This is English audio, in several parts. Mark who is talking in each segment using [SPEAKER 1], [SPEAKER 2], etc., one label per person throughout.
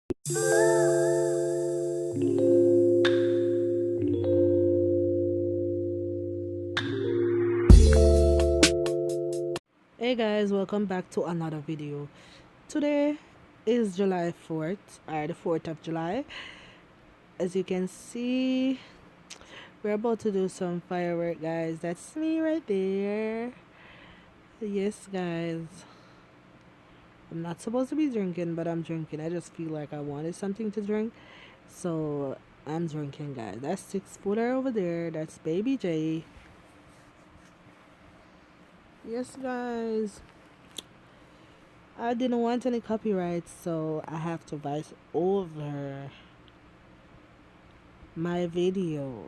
[SPEAKER 1] Hey guys, welcome back to another video. Today is July 4th, or the 4th of July. As you can see, we're about to do some firework, guys. That's me right there. Yes, guys. I'm not supposed to be drinking, but I'm drinking. I just feel like I wanted something to drink. So I'm drinking, guys. That's 6 footer over there. That's Baby J. Yes, guys. I didn't want any copyrights, so I have to voice over my video.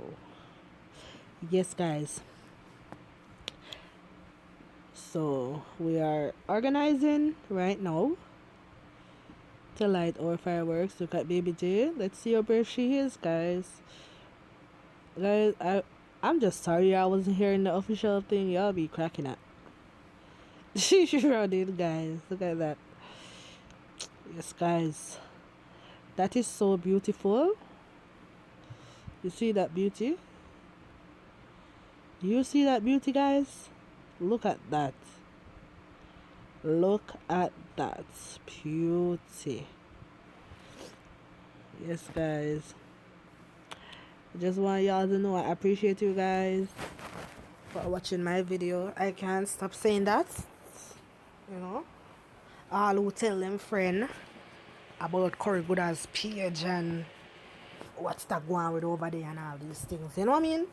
[SPEAKER 1] Yes, guys. So we are organizing right now to light our fireworks. Look at Baby J. Let's see how brave she is, guys. Guys, I'm just sorry I wasn't here in the official thing. Y'all be cracking up. She sure did, guys. Look at that. Yes, guys. That is so beautiful. You see that beauty? Do you see that beauty, guys? Look at that. Look at that beauty. Yes, guys. I just want y'all to know I appreciate you guys for watching my video. I can't stop saying that. You know, all who tell them friend about Corey Gooder's page and what's that going with over there and all these things. You know what I mean?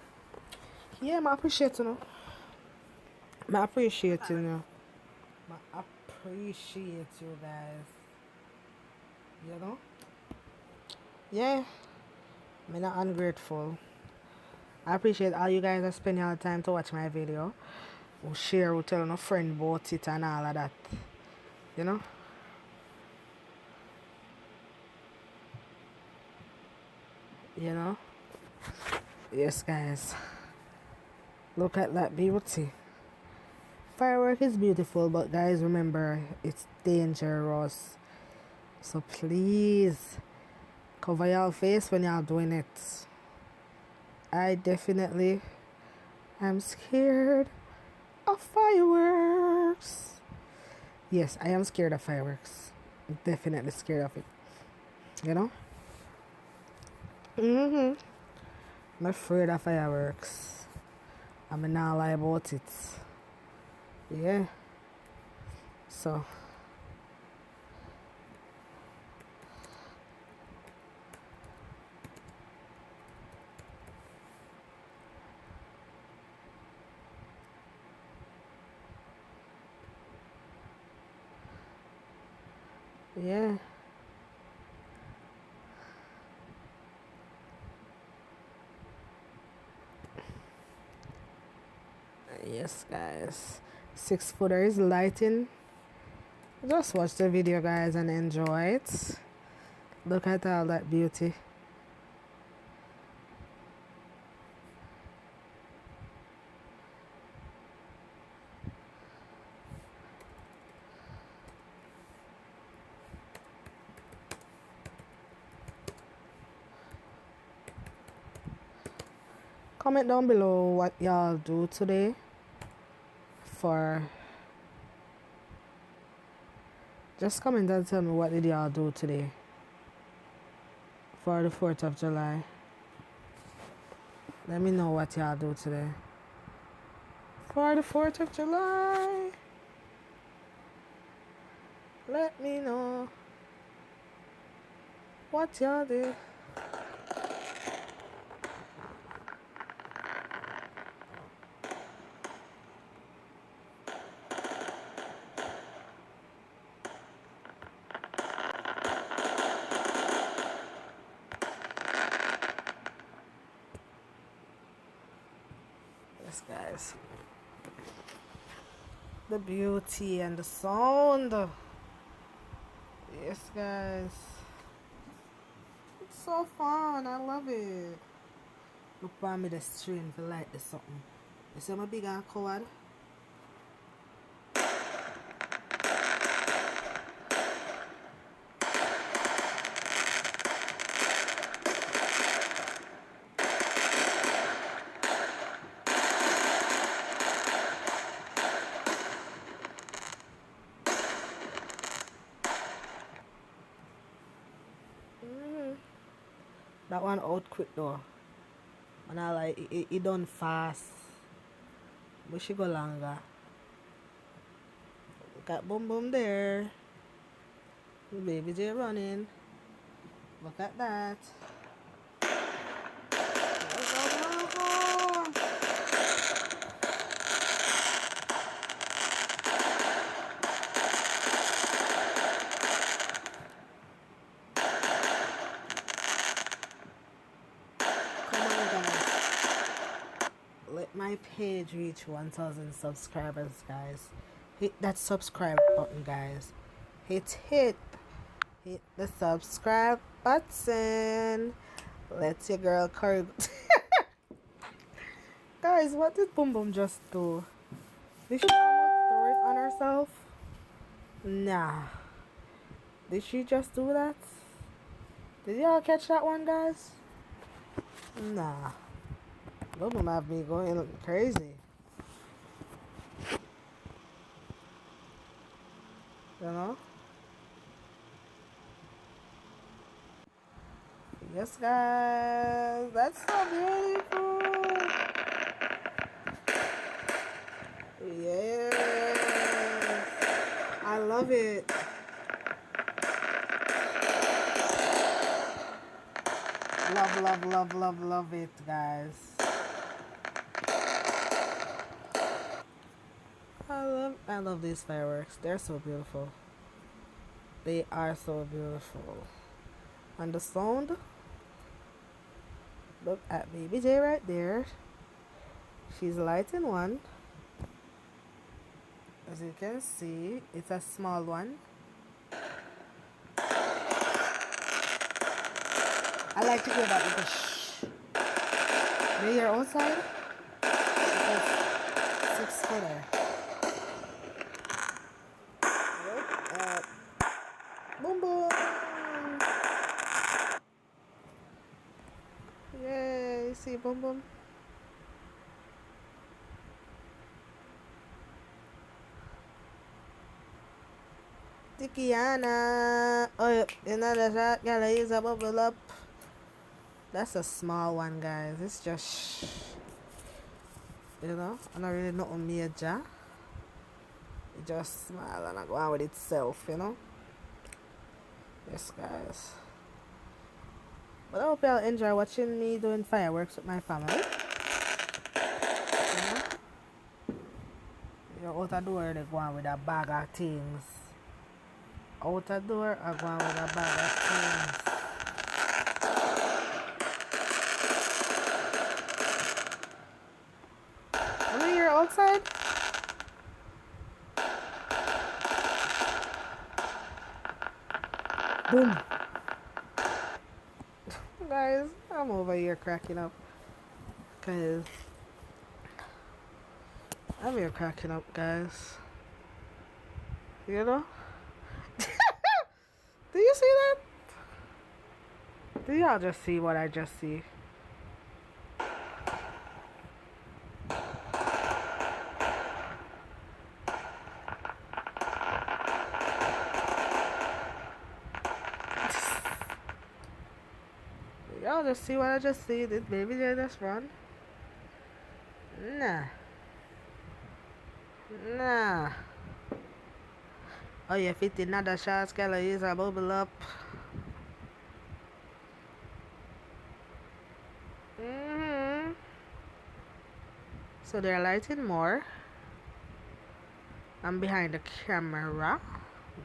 [SPEAKER 1] Yeah, I appreciate you know. I appreciate you know. I appreciate you guys. You know? Yeah. I'm not ungrateful. I appreciate all you guys that spend your time to watch my video. Who share, who tell a friend about it and all of that. You know? You know? Yes, guys. Look at that beauty. Firework is beautiful, but guys, remember, it's dangerous. So please, cover your face when you're doing it. I definitely am scared of fireworks. Yes, I am scared of fireworks. I'm definitely scared of it. You know? I'm afraid of fireworks. I'm not lie about it. Yeah. So yeah. Yes, guys. 6 footer is lighting. Just watch the video, guys, and enjoy it. Look at all that beauty. Comment down below what y'all do today for just comment and tell me what did y'all do today for the 4th of July. Let me know what y'all do today for the 4th of July. Let me know what y'all did. Yes, guys. The beauty and the sound. Yes, guys. It's so fun. I love it. Look for me the string for light the something. You see my big and coward? That one out quick though. And I like it done fast. But she go longer. Got boom boom there. The baby J running. Look at that. Let my page reach 1,000 subscribers, guys. Hit that subscribe button, guys. Hit the subscribe button. Let your girl curve. Guys, what did Boom Boom just do? Did she almost throw it on herself? Nah. Did she just do that? Did y'all catch that one, guys? Nah. Boom Boom have me going crazy. You know? Yes, guys. That's so beautiful. Yes. I love it. Love, love, love, love, love it, guys. I love these fireworks. They're so beautiful. They are so beautiful. And the sound. Look at Baby J right there. She's lighting one. As you can see, it's a small one. I like to hear that with a shh. Do you hear outside? Because 6-footer. Look at boom boom. Yay, see boom boom. Tikiana. Oh, another shot. Gotta use a bubble up. That's a small one, guys. It's just, you know, I don't really know major. It just small and I go on with itself, you know. Yes, guys. But I hope y'all enjoy watching me doing fireworks with my family. You know? You're out the door, they go on with a bag of things. Out the door, I go on with a bag of things. You're outside? Boom. Guys, I'm over here cracking up. Cause I'm here cracking up, guys. You know? Do you see that? Do y'all just see what I just see? Y'all just see what I just see? Did baby J just run? Nah. Nah. Oh yeah, 50 another shot, Skylar use a bubble up. So they're lighting more. I'm behind the camera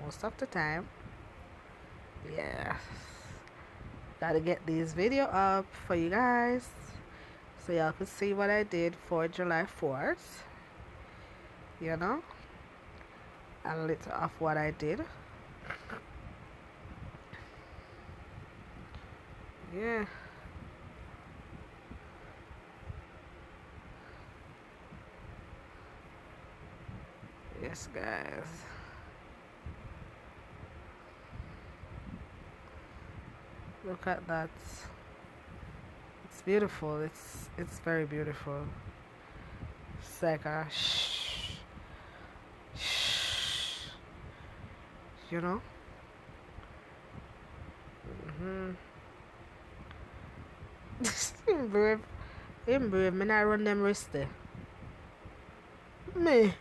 [SPEAKER 1] most of the time. Yeah. Gotta get this video up for you guys so y'all can see what I did for July 4th. You know? A little of what I did. Yeah. Yes, guys. Look at that. It's beautiful. It's very beautiful. It's like a shh, shh, you know. Him brave. Him brave. Me not run them wrist there. Me.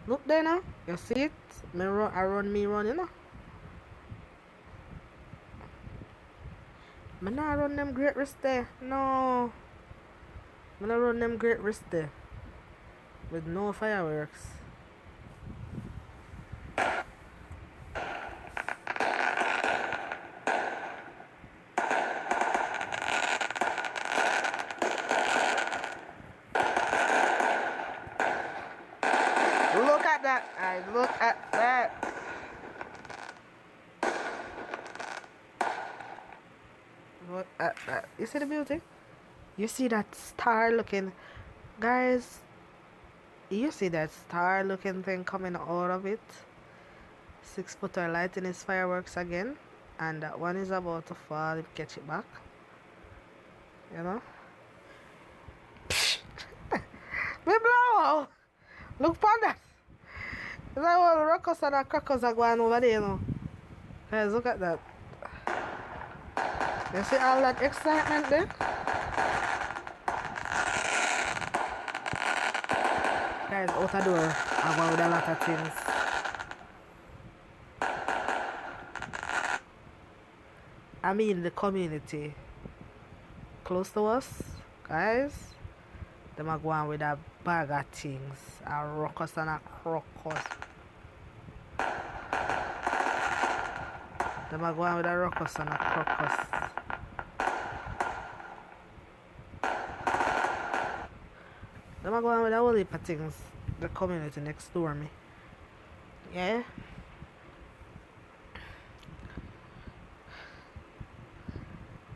[SPEAKER 1] Look there now. You see it? Me run, me run, you know. Me not run them great wrist there. No. Me not run them great wrist there. With no fireworks. Look at that. I look at that. Look at that. You see the beauty? You see that star looking, guys, you see that star looking thing coming out of it? 6-footer lighting his fireworks again, and that one is about to fall. Catch it back, you know. Me blow. Look for that. Is that all the rockers and the crackers are going over there, you know? Guys, look at that. You see all that excitement there? Guys, out the door about a lot of things. I mean the community close to us, guys. Them are going with a bag of things. A ruckus and a crocus. Them are going with a ruckus and a crocus. Them are going with a whole heap of things. The community next door me. Yeah?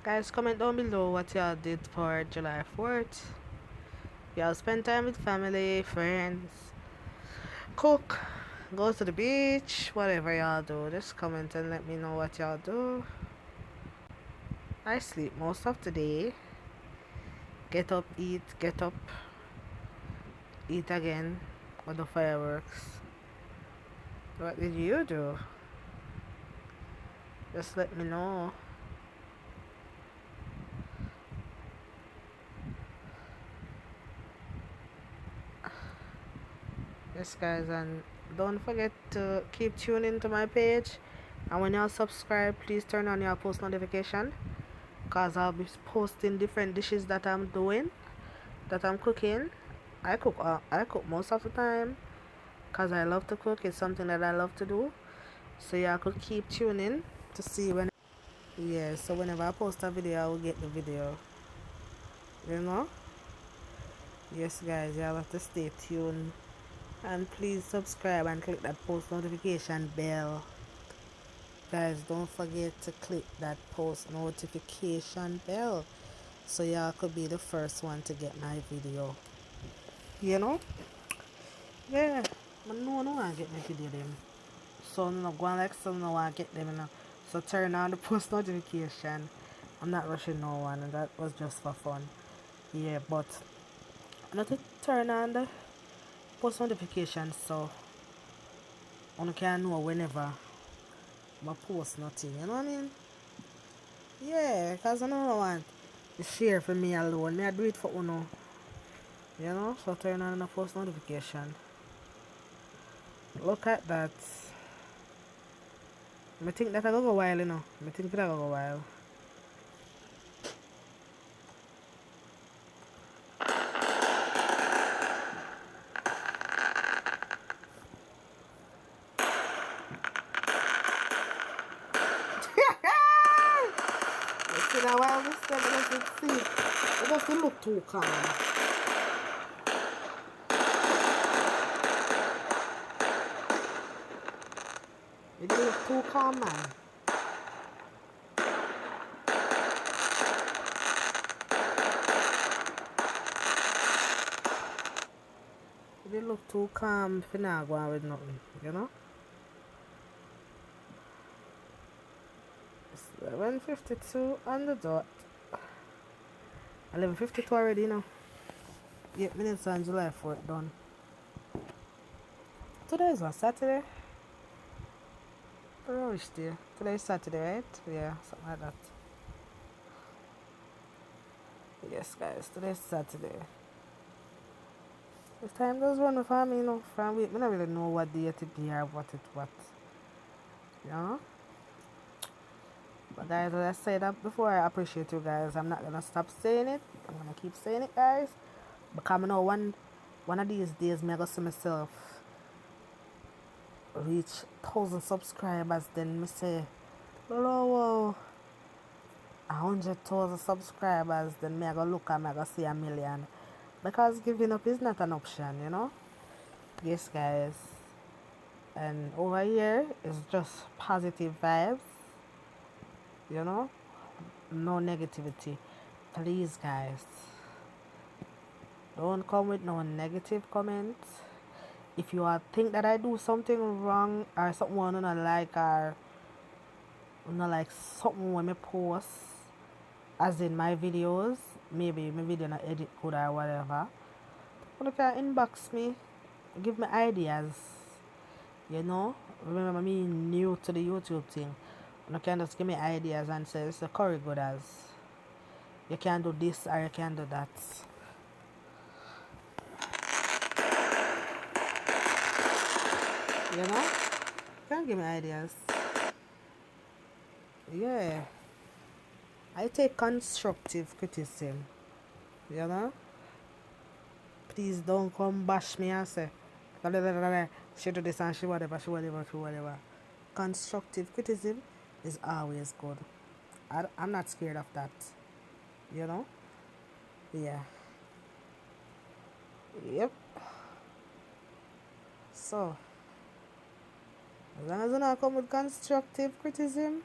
[SPEAKER 1] Guys, comment down below what y'all did for July 4th. Y'all spend time with family, friends, cook, go to the beach, whatever y'all do. Just comment and let me know what y'all do. I sleep most of the day. Get up, eat, get up, eat again with the fireworks. What did you do? Just let me know. Yes guys, and don't forget to keep tuning to my page, and when y'all subscribe, please turn on your post notification, because I'll be posting different dishes that I'm doing, that I'm cooking. I cook most of the time because I love to cook. It's something that I love to do, so y'all could keep tuning to see when, yeah, so whenever I post a video I will get the video, you know. Yes guys, y'all have to stay tuned. And please subscribe and click that post notification bell. Guys, don't forget to click that post notification bell so y'all could be the first one to get my video. You know? Yeah. I no want to get my video them. So I'm not going like some no want to get them, you know. So turn on the post notification. I'm not rushing no one, and that was just for fun. Yeah, but I'm not to turn on the post notifications so you can know whenever I post nothing, you know what I mean? Yeah, because I don't want to share for me alone. I do it for Uno. You know, so turn on the post notification. Look at that. I think that I go a while, you know. I think that I go a while. See that while this step doesn't see. It doesn't look too calm. It doesn't look too calm, man. It didn't look too calm if you're not going with nothing, you know? It's 11:52 on the dot. 11:52 already, you know. 8 minutes on July 4th done. Today is on Saturday. Which day? Today is Saturday, right? Yeah, something like that. Yes, guys, today's Saturday. This time does run for me, you know. From week, I don't really know what day it be or what. You know? But guys, as I said that before, I appreciate you guys. I'm not gonna stop saying it. I'm gonna keep saying it, guys. Because I know one of these days, me I go see myself reach 1,000 subscribers. Then me say, whoa, 100,000 subscribers. Then me I go look and me I go see 1,000,000. Because giving up is not an option, you know. Yes, guys. And over here is just positive vibes, you know, no negativity. Please, guys, don't come with no negative comments. If you think that I do something wrong or something you don't like, or you don't like something when I post, as in my videos, maybe my video not edit good or whatever, you can inbox me, give me ideas, you know. Remember me new to the YouTube thing. You can just give me ideas and say, it's a curry good as you can do this or you can do that. You know? You can give me ideas. Yeah. I take constructive criticism. You know? Please don't come bash me and say, she do this and she whatever. Constructive criticism is always good. I'm not scared of that. You know? Yeah. Yep. So, as long as you not come with constructive criticism,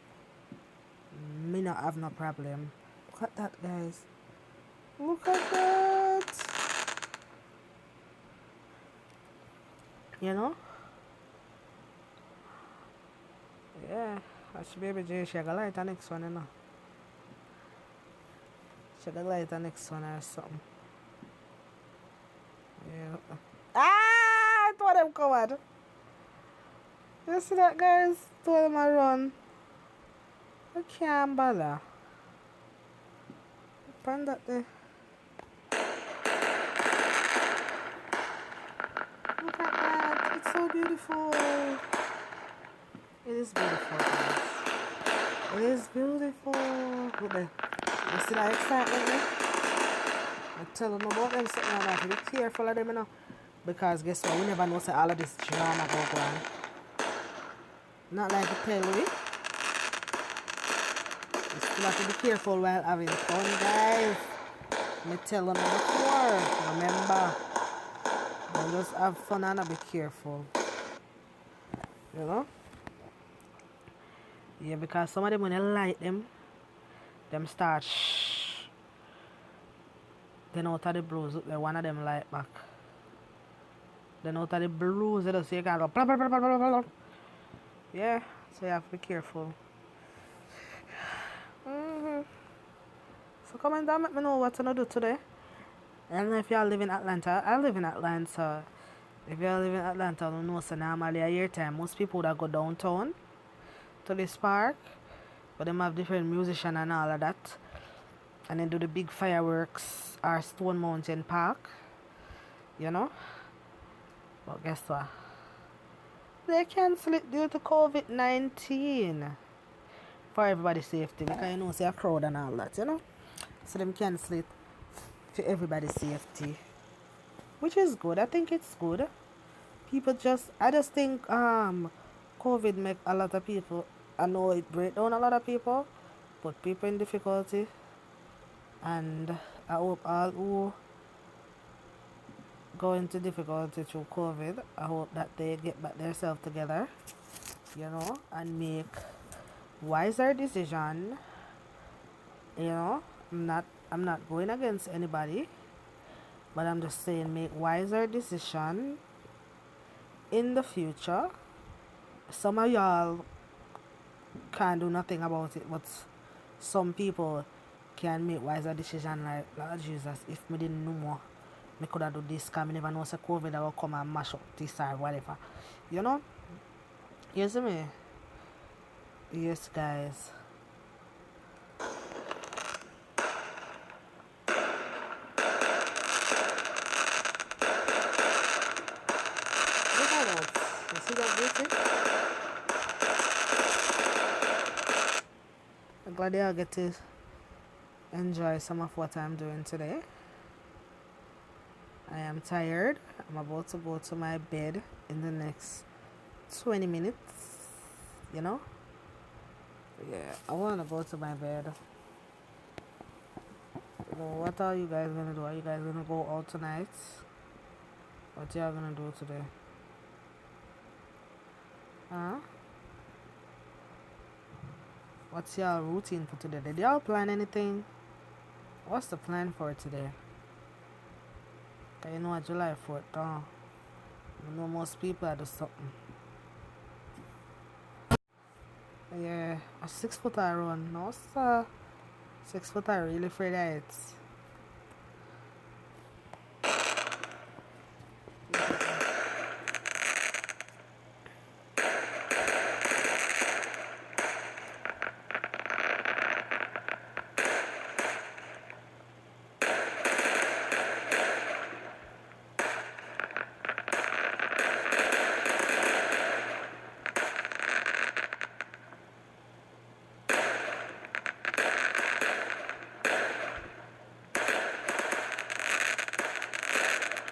[SPEAKER 1] me not have no problem. Look at that, guys. Look at that. You know? Yeah. That's baby J. She got light the next one, you know. She got light the next one or something. Yeah. Ah! Two of them covered. You see that, guys? Two of them are run. I can't bother. Find that there. Look at that. It's so beautiful. It is beautiful, guys. It is beautiful. Look there. You see that excitement there? I tell them about them sitting on that. Be careful of them, you know. Because guess what? We never know say all of this drama go on. Not like the tell we. You still have to be careful while having fun, guys. Me tell them before. Remember. Don't just have fun and be careful. You know? Yeah, because some of them when you light them start shh. Then out of the blues, one of them light back. Then out of the blues, they just say you can go blah blah blah blah blah blah. Yeah, so you have to be careful. So comment down, let me know what to do today. I don't know if y'all live in Atlanta. I live in Atlanta. If y'all live in Atlanta, I don't know, so normally a year time, most people that go downtown to this park, but them have different musicians and all of that. And then do the big fireworks or Stone Mountain Park. You know? But guess what? They cancel it due to COVID-19. For everybody's safety. Because you know, see a crowd and all that, you know? So them cancel it for everybody's safety. Which is good. I think it's good. I just think COVID make a lot of people, I know it break down a lot of people, put people in difficulty. And I hope all who go into difficulty through COVID, I hope that they get back themselves together, you know, and make wiser decision. You know, I'm not going against anybody, but I'm just saying make wiser decision in the future. Some of y'all can't do nothing about it, but some people can make wiser decision like, Lord Jesus, if me didn't know more, me could have do this, because I never know say COVID will come and mash up this or whatever. You know? You see me? Yes, guys. see? I'm glad y'all get to enjoy some of what I'm doing today. I am tired. I'm about to go to my bed in the next 20 minutes. You know? Yeah, I want to go to my bed. So what are you guys gonna do? Are you guys gonna go out tonight? What y'all gonna do today? Huh? What's your routine for today? Did y'all plan anything? What's the plan for today? Cause you know what July 4th, huh? You know most people are do something. Yeah, a 6 foot I run. No sir. 6 foot I really afraid of it.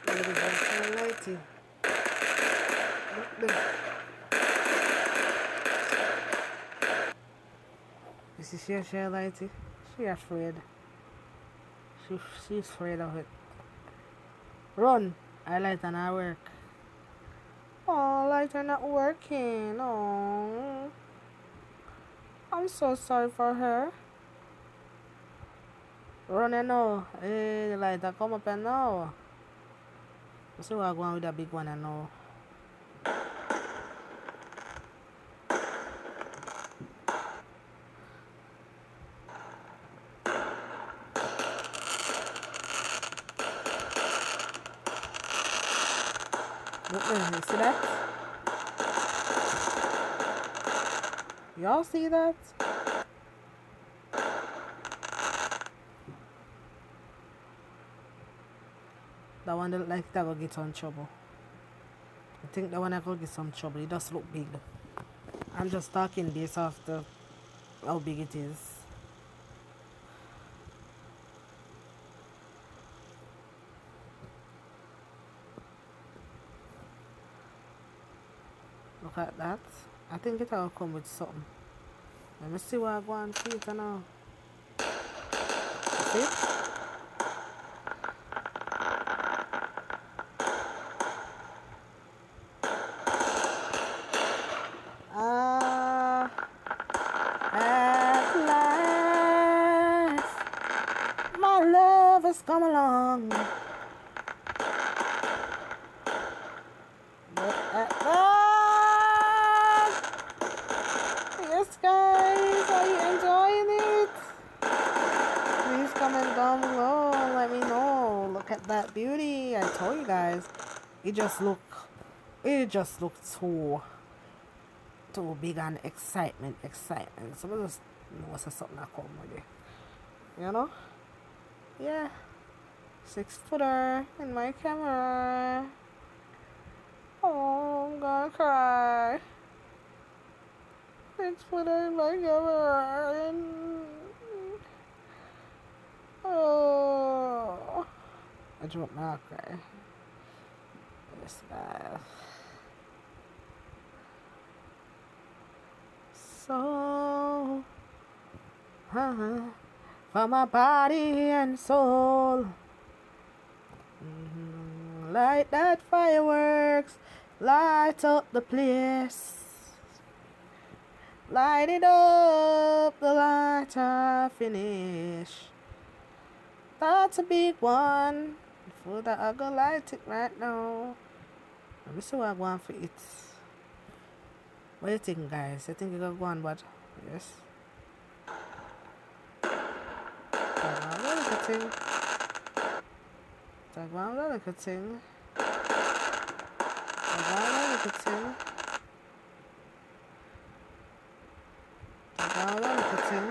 [SPEAKER 1] Look at that lighty. Look there. You see she lighty? She afraid. She's afraid of it. Run! I light and I work. Oh, lighter not working. Oh, I'm so sorry for her. Run and now. Hey, the lighter come up and now. See what I'm going with a big one and now. Look there, you see that? Y'all see that? That one look like that will get on trouble. I think that one I could get some trouble. It does look big. I'm just talking based off the how big it is. Look at that. I think it will come with something. Let me see what I go and see it now. See? At last, my love has come along. Look at that! Yes, guys, are you enjoying it? Please comment down below and let me know. Look at that beauty. I told you guys, it just looked too big and excitement. So I just know it's something that come with it. You know? Yeah. 6-footer in my camera. Oh, I'm gonna cry. 6-footer in my camera. Oh, I dropped my cry. Yes, guys. So, for my body and soul, light that fireworks, light up the place, light it up, the lighter finish. That's a big one. For that, I go light it right now. Let me see what I want for it. What do you think, guys? You think you gonna go on, but yes. Look at thing. Look at thing. Look at thing. Look at thing.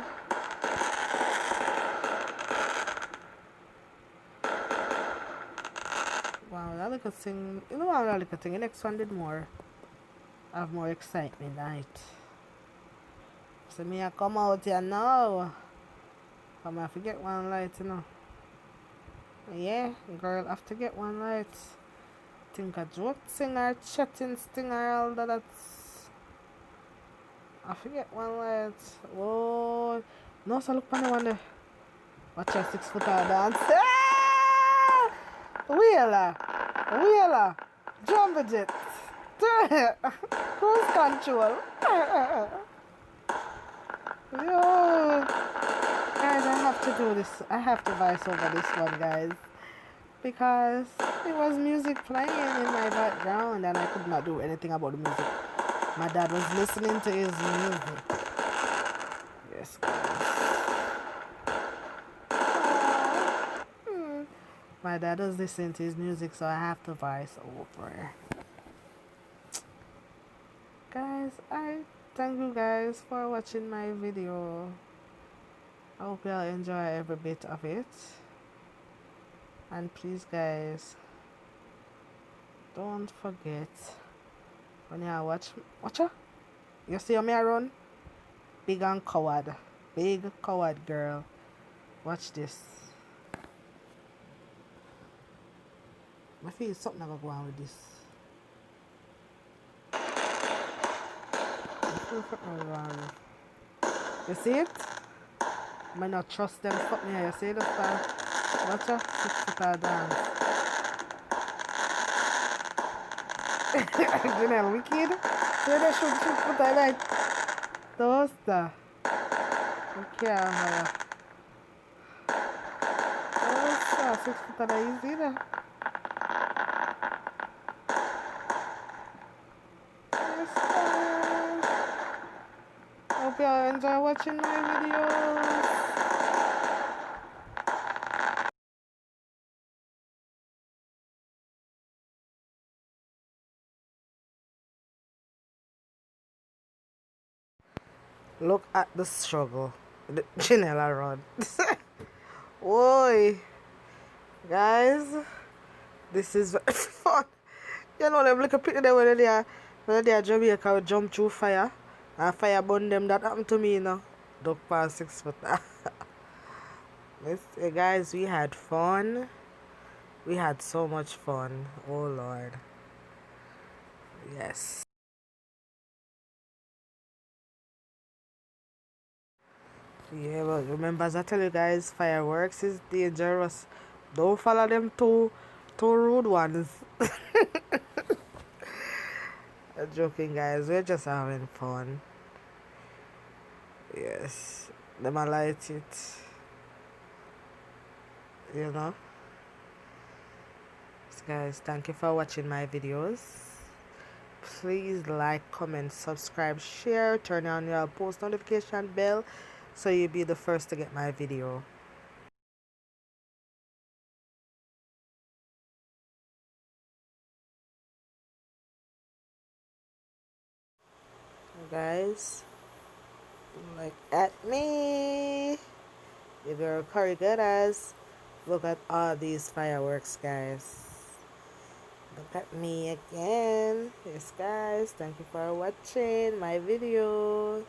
[SPEAKER 1] Wow, that look a thing. You know what I look a thing. The next one did more. have more excitement than it. So me I come out here now. I'm have to get one light, you know. Yeah, girl have to get one light. Think a joke singer, chatting stinger, all that. I forget one light. Whoa. No, so look on the one there. Watch your 6 foot dance. Ah! Wheeler. Wheeler. Jumbo jet. Cruise control. Yo. Guys, I have to do this. I have to voice over this one, guys. Because it was music playing in my background and I could not do anything about the music. My dad was listening to his music. Yes, guys. My dad was listening to his music, so I have to voice over. Guys, I thank you guys for watching my video. I hope y'all enjoy every bit of it. And please, guys, don't forget when you watch her. You see me run? Big and coward. Big coward girl. Watch this. I feel something gonna go on with this. You see it? I might not trust them. Fuck me. You see this time? Watch her. 6 foot dance. You know, wicked. See they shoot 6 foot like toaster. Okay, how? Toaster. 6 foot easy there. Hope y'all enjoy watching my videos. Look at the struggle. The Janela run. Oi. Guys, this is very fun. You know them little people there when they are Jamaica jump through fire and fire burn them. That happened to me, you know. Duck past 6 foot. Guys, we had fun. We had so much fun. Oh Lord. Yes. Yeah, but remember as I tell you guys, fireworks is dangerous. Don't follow them two rude ones. I'm joking, guys. We're just having fun. Yes. Them I light it. You know. So guys, thank you for watching my videos. Please like, comment, subscribe, share, turn on your post notification bell so you'll be the first to get my video. Guys, look at me. Your girl Curry Goodas. Look at all these fireworks, guys. Look at me again. Yes, guys. Thank you for watching my video.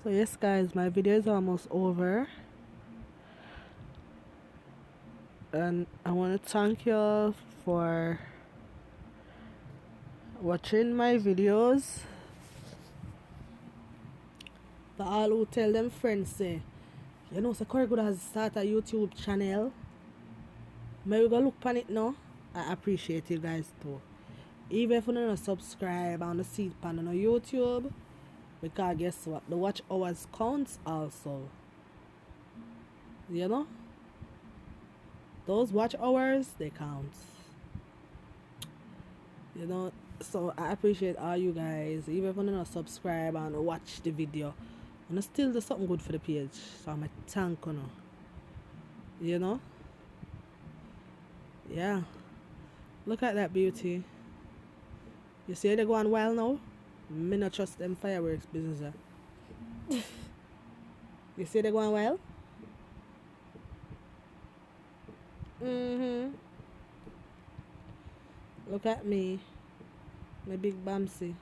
[SPEAKER 1] So yes, guys, my video is almost over. And I want to thank you all for watching my videos. For all who tell them friends say, you know, so Curry Good has started a YouTube channel. May we go look on it now. I appreciate you guys too. Even if you don't subscribe on the seat pan on YouTube, because guess what? The watch hours counts also. You know? those watch hours, they count. You know, so I appreciate all you guys. Even if you don't subscribe and watch the video, and still do something good for the page. So I'm a thank you. You know? Yeah. Look at that beauty. You see they going wild now? Me not trust them fireworks business. You see they going wild? Mm-hmm. Look at me. My big Bamsi.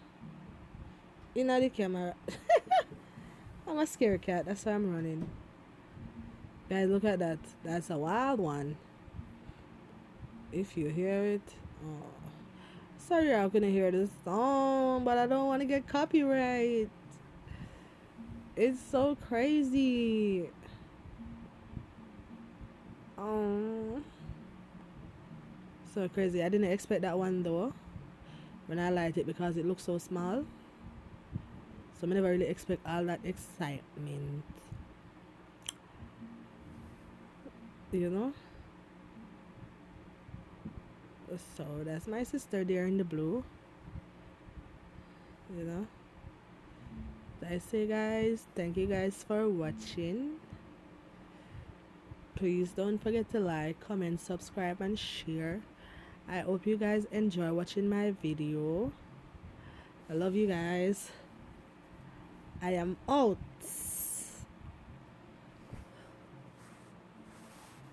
[SPEAKER 1] In the camera. I'm a scary cat. That's why I'm running. Guys, look at that. That's a wild one. If you hear it. Oh. Sorry I couldn't hear the song, but I don't want to get copyright. It's so crazy. So crazy. I didn't expect that one though. When I liked it because it looks so small. So I never really expect all that excitement. You know? So that's my sister there in the blue. You know? I say guys, thank you guys for watching. Please don't forget to like, comment, subscribe and share. I hope you guys enjoy watching my video. I love you guys. I am out.